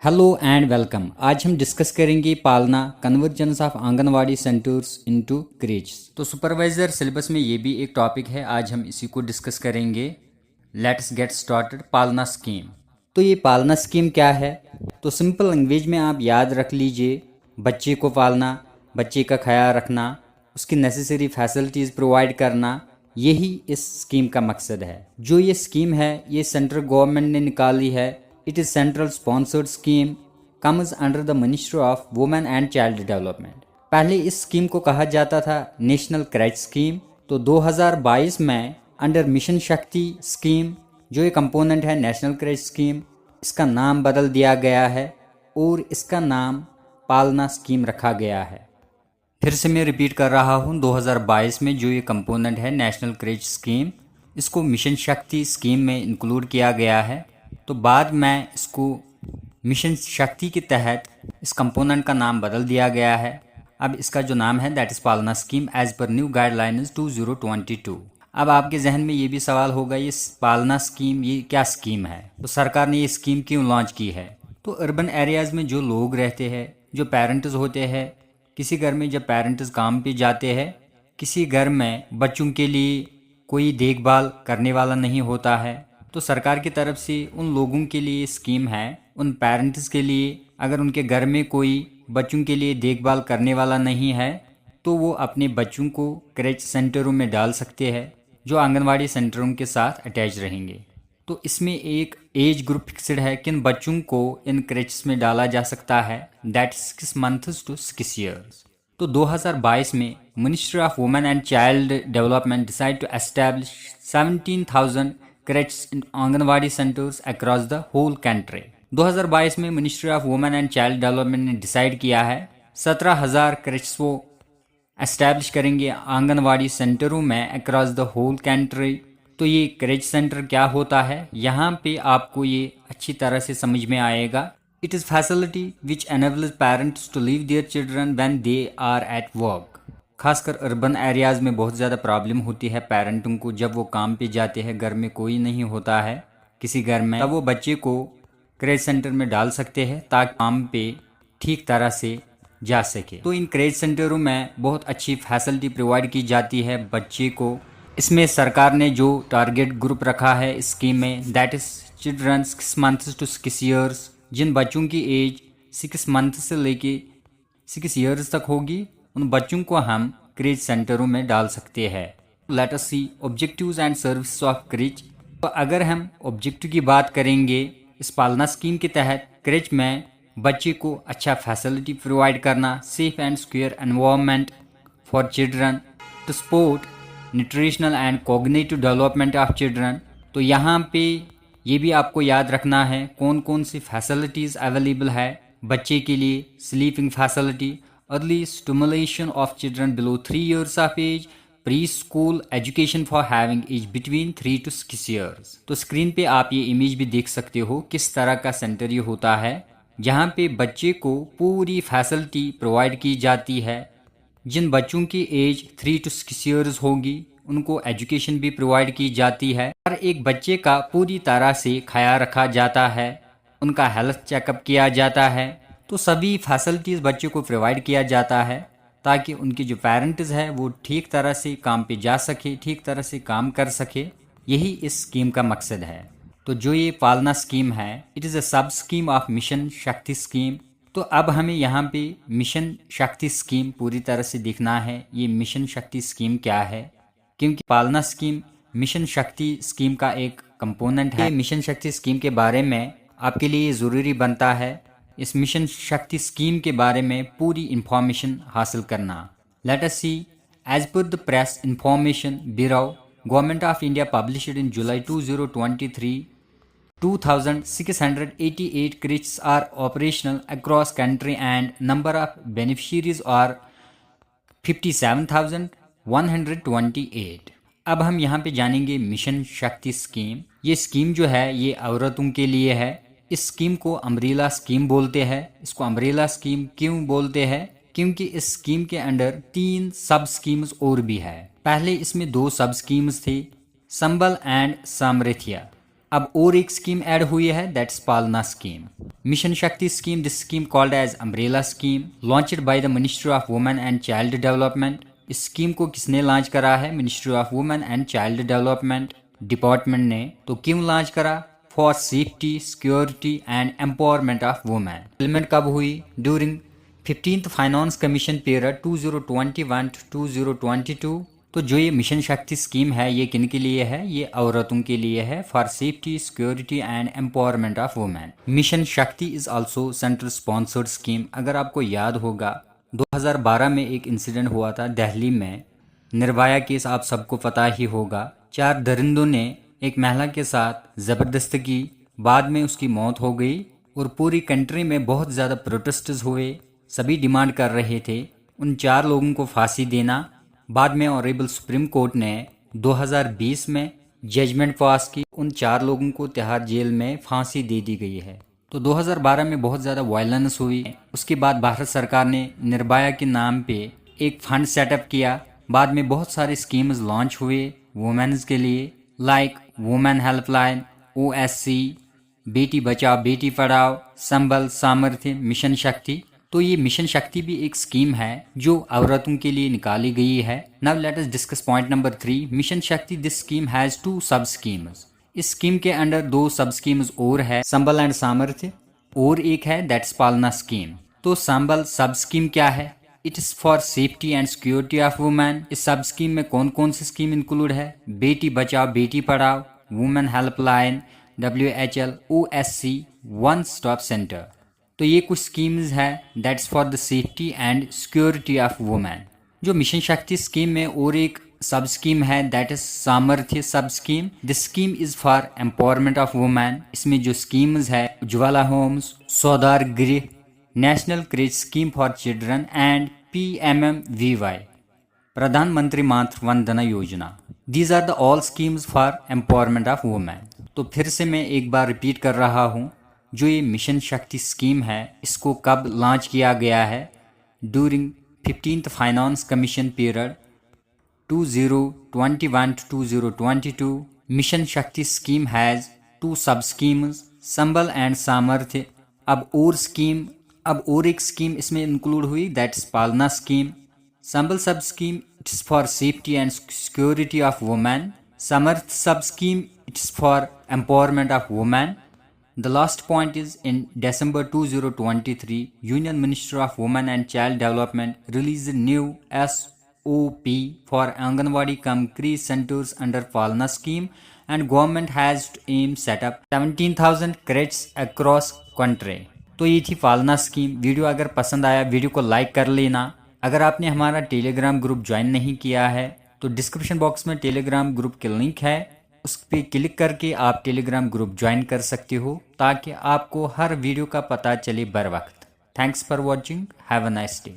Hello and welcome. आज हम discuss करेंगे पालना convergence of anganwadi centres into creche. तो सुपरवाइजर सिलेबस में ये भी एक टॉपिक है, आज हम इसी को डिस्कस करेंगे। Let's get started. पालना स्कीम। तो ये पालना स्कीम क्या है? तो सिंपल लैंग्वेज में आप याद रख लीजिए, बच्चे को पालना, बच्चे का ख्याल रखना, उसकी नेसेसरी फैसिलिटीज़ प्रोवाइड करना, यही इस स्कीम का मकसद है। जो ये स्कीम है ये सेंट्रल गवर्नमेंट ने निकाली है। It is central sponsored scheme, comes under the Ministry of Women and Child Development। पहले इस स्कीम को कहा जाता था नेशनल क्रैच स्कीम। तो 2022 में अंडर मिशन शक्ति स्कीम, जो एक कंपोनेंट है नेशनल क्रैच स्कीम, इसका नाम बदल दिया गया है और इसका नाम पालना स्कीम रखा गया है। फिर से मैं रिपीट कर रहा हूँ, 2022 में जो ये कंपोनेंट है नेशनल क्रैच स्कीम, इसको मिशन शक्ति स्कीम में इंक्लूड किया गया है। तो बाद में इसको मिशन शक्ति के तहत इस कंपोनेंट का नाम बदल दिया गया है। अब इसका जो नाम है that is Palna scheme as per new guidelines 2022। अब आपके जहन में ये भी सवाल होगा, ये पालना स्कीम ये क्या स्कीम है? तो सरकार ने ये स्कीम क्यों लॉन्च की है? तो अर्बन एरियाज़ में जो लोग रहते हैं, जो पेरेंट्स होते हैं, किसी घर में जब पेरेंट्स काम पे जाते हैं, किसी घर में बच्चों के लिए कोई देखभाल करने वाला नहीं होता है, तो सरकार की तरफ से उन लोगों के लिए स्कीम है, उन पेरेंट्स के लिए, अगर उनके घर में कोई बच्चों के लिए देखभाल करने वाला नहीं है तो वो अपने बच्चों को क्रैच सेंटरों में डाल सकते हैं, जो आंगनवाड़ी सेंटरों के साथ अटैच रहेंगे। तो इसमें एक एज ग्रुप फिक्स्ड है, किन बच्चों को इन क्रैचेस में डाला जा सकता है, दैट 6 मंथ्स टू 6 ईयर्स। तो 2022 में ministry of women and child development decide to establish 17,000 creche in anganwadi centres across the whole country. 2022 में ministry of women and child development ने डिसाइड किया है 17,000 क्रैच वो एस्टैब्लिश करेंगे आंगनवाड़ी सेंटरों में अक्रॉस द होल कंट्री। तो ये क्रैच सेंटर क्या होता है, यहाँ पे आपको ये अच्छी तरह से समझ में आएगा। It is facility which enables parents to leave their children when they are at work. खासकर अर्बन एरियाज़ में बहुत ज़्यादा प्रॉब्लम होती है पेरेंटों को, जब वो काम पे जाते हैं, घर में कोई नहीं होता है किसी घर में, तब वो बच्चे को क्रैच सेंटर में डाल सकते हैं ताकि काम पे ठीक तरह से जा सके। तो इन क्रैच सेंटरों में बहुत अच्छी फैसिलिटी प्रोवाइड की जाती है बच्चे को। इसमें सरकार ने जो टारगेट ग्रुप रखा है इस स्कीम में, that is children 6 months to 6 years. जिन बच्चों की एज 6 मंथ से लेके 6 ईयर्स तक होगी, उन बच्चों को हम क्रैच सेंटरों में डाल सकते हैं। Let us see objectives and services of creche. तो अगर हम ऑब्जेक्टिव की बात करेंगे, इस पालना स्कीम के तहत क्रैच में बच्चे को अच्छा फैसिलिटी प्रोवाइड करना, safe and secure environment for children, to support nutritional and cognitive development of children. तो यहाँ पे ये भी आपको याद रखना है कौन कौन सी फैसिलिटीज़ अवेलेबल है बच्चे के लिए। Sleeping facility, early stimulation of children below 3 years of age, pre school education for having age between 3 to 6 years। तो स्क्रीन पे आप ये इमेज भी देख सकते हो किस तरह का सेंटर ये होता है, जहाँ पे बच्चे को पूरी फैसिलिटी प्रोवाइड की जाती है। जिन बच्चों की एज 3 to 6 years होगी उनको एजुकेशन भी प्रोवाइड की जाती है। हर एक बच्चे का पूरी तरह से ख्याल रखा जाता है, उनका हेल्थ चेकअप किया जाता है। तो सभी फैसिलिटीज़ बच्चों को प्रोवाइड किया जाता है ताकि उनके जो पेरेंट्स हैं वो ठीक तरह से काम पे जा सके, ठीक तरह से काम कर सके। यही इस स्कीम का मकसद है। तो जो ये पालना स्कीम है, इट इज़ अ सब scheme of mission Shakti scheme. तो अब हमें यहाँ पे मिशन शक्ति स्कीम पूरी तरह से देखना है, ये मिशन शक्ति स्कीम क्या है, क्योंकि पालना स्कीम मिशन शक्ति स्कीम का एक कंपोनेंट है। मिशन शक्ति स्कीम के बारे में आपके लिए ज़रूरी बनता है इस मिशन शक्ति स्कीम के बारे में पूरी इंफॉर्मेशन हासिल करना। Let us see, as per the press information bureau, government of India published in July 2023, 2,688 crèches are operational across country and number of beneficiaries are 57,128। अब हम यहाँ पे जानेंगे मिशन शक्ति स्कीम। ये स्कीम जो है ये औरतों के लिए है। इस स्कीम को अम्ब्रेला स्कीम बोलते हैं। इसको अम्ब्रेला स्कीम क्यों बोलते हैं? क्योंकि इस स्कीम के अंडर 3 सब स्कीम्स और भी है। पहले इसमें 2 सब स्कीम्स थी, संबल एंड सामर्थ्य। अब और एक स्कीम ऐड हुई है, that's Palna scheme. Mission Shakti scheme, this scheme called as umbrella scheme, launched by the ministry of women and child development. इस स्कीम को किसने लॉन्च करा है? Ministry of women and child development department ने। तो क्यों लॉन्च करा? For safety, security and empowerment of women. Implement कब हुई? During 15th finance commission period 2021 to 2022। तो जो ये मिशन शक्ति स्कीम है ये किन के लिए है? ये औरतों के लिए है, for safety, security and empowerment of women. Mission Shakti is also central sponsored scheme. अगर आपको याद होगा 2012 में एक इंसिडेंट हुआ था दिल्ली में, निर्भया केस आप सबको पता ही होगा। 4 दरिंदों ने एक महिला के साथ जबरदस्ती की, बाद में उसकी मौत हो गई और पूरी कंट्री में बहुत ज़्यादा प्रोटेस्ट्स हुए। सभी डिमांड कर रहे थे उन 4 लोगों को फांसी देना। बाद में ऑनरेबल सुप्रीम कोर्ट ने 2020 में जजमेंट पास की, उन 4 लोगों को तिहाड़ जेल में फांसी दे दी गई है। तो 2012 में बहुत ज़्यादा वायलेंस हुई। उसके बाद भारत सरकार ने निर्भया के नाम पे एक फंड सेटअप किया। बाद में बहुत सारे स्कीम्स लॉन्च हुए वुमेन्स के लिए, like women helpline, OSC, Beti Bachao Beti Padhao, संबल, सामर्थ्य, मिशन शक्ति। तो ये मिशन शक्ति भी एक स्कीम है जो औरतों के लिए निकाली गई है। Now let us discuss point number 3, mission शक्ति। दिस स्कीम हैज 2 सब स्कीम्स। इस स्कीम के अंडर 2 सब स्कीम्स और है, संबल एंड सामर्थ्य, और एक है दैट्स पालना स्कीम। तो संबल सब स्कीम क्या है? It is for safety and security of women. इस सब स्कीम में कौन कौन सी स्कीम इंक्लूड है? Beti Bachao Beti Padhao, women helpline, WHL, OSC, one stop centre. तो ये कुछ स्कीम्स है that's for the safety and security of women. जो मिशन शक्ति स्कीम में और एक सब स्कीम है that is Samarthya sub scheme. This scheme is for empowerment of women. इसमें जो स्कीम्स है Ujjwala homes, Swadhar Greh, national creche scheme for children and PMMVY, Pradhan Mantri Matru Vandana Yojana. These are the all schemes for empowerment of women. तो फिर से मैं एक बार रिपीट कर रहा हूँ, जो ये मिशन शक्ति स्कीम है इसको कब लॉन्च किया गया है? During 15th finance commission period 2021 to 2022। Mission Shakti scheme has 2 सब स्कीम्स, संबल एंड सामर्थ्य। अब और एक स्कीम इसमें इंक्लूड हुई, दैट्स पालना स्कीम। संबल सब scheme it's for safety and security of women. सामर्थ्य sub scheme it's for empowerment of women. The last point is in December 2023, Union Ministry of Women and Child Development released a new SOP for Anganwadi cum creche centers under Palna scheme, and government has to aim set up 17,000 creches across country। तो ये थी पालना scheme. Video अगर पसंद आया video को like कर लेना। अगर आपने हमारा टेलीग्राम ग्रुप ज्वाइन नहीं किया है तो डिस्क्रिप्शन बॉक्स में टेलीग्राम ग्रुप के लिंक है, उस पर क्लिक करके आप टेलीग्राम ग्रुप ज्वाइन कर सकते हो ताकि आपको हर वीडियो का पता चले बर वक्त। Thanks for watching, have a nice day.